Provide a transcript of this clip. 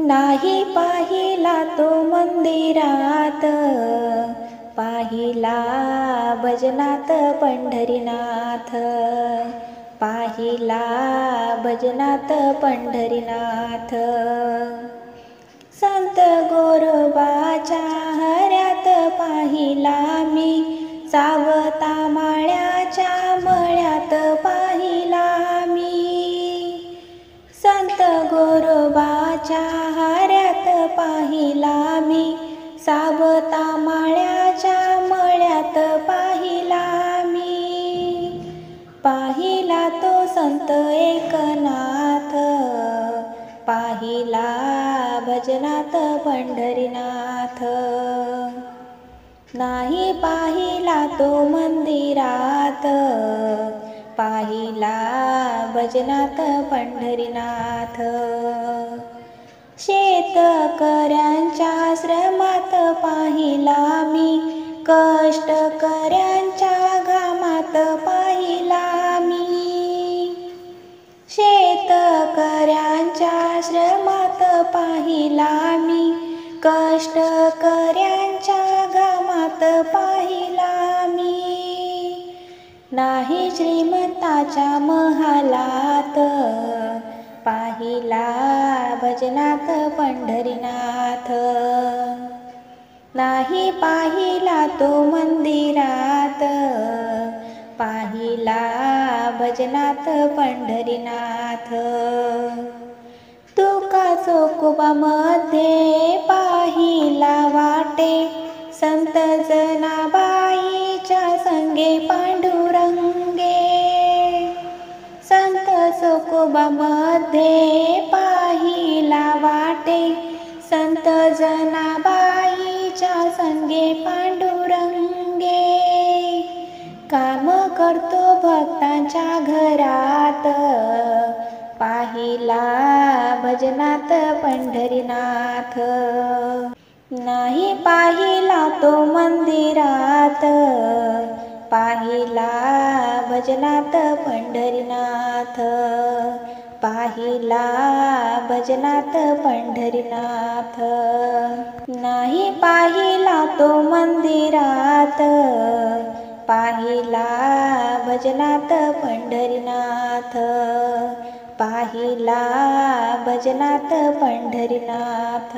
नाही पाहिला तो मंदिरात, पाहिला भजनात पंढरीनाथ, पाहिला भजनात पंढरीनाथ। संत गोरोबाच्या हऱ्यात पाहिला मी, सावता माळ्याच्या मळ्यात पाहिला मी। संत गोरोबाच्या हऱ्यात पाहिला मी, सावता माळ्याच्या मळ्यात पाहिला मी। पाहिला तो संत एकनाथ, पाहिला भजनात पंढरीनाथ। नाही पाहिला तो मंदिरात, पाहिला भजनात पंढरीनाथ। शेतकऱ्यांच्या श्रमात पाहिला मी, कष्टकऱ्यांच्या घामात पाहिला मी। शेतकऱ्यांच्या श्रमात पाहिला मी, कष्टकऱ्यांच्या घामात पाहिला मी। नाही श्रीमंताच्या महालात, पाहिला भजनात पंढरीनाथ। नाही पाहिला तो मंदिरात, पाहिला भजनात पंढरीनाथ। तुका चोकोबामध्ये पाहिला वाटे, संत जनाबाईच्या संगे पांडुरंगे। संत चोकोबामध्ये पाहिला वाटे, संत जनाबाईच्या संगे पांडुरंगे। काम करतो भक्तांच्या घरात, पाहिला भजनात पंढरीनाथ। नाही पाहिला तो मंदिरात, पाहिला भजनात पंढरीनाथ, पाहिला भजनात पंढरीनाथ। नाही पाहिला तो मंदिरात, पाहिला भजनात पंढरीनाथ, पाहिला भजनात पंढरीनाथ।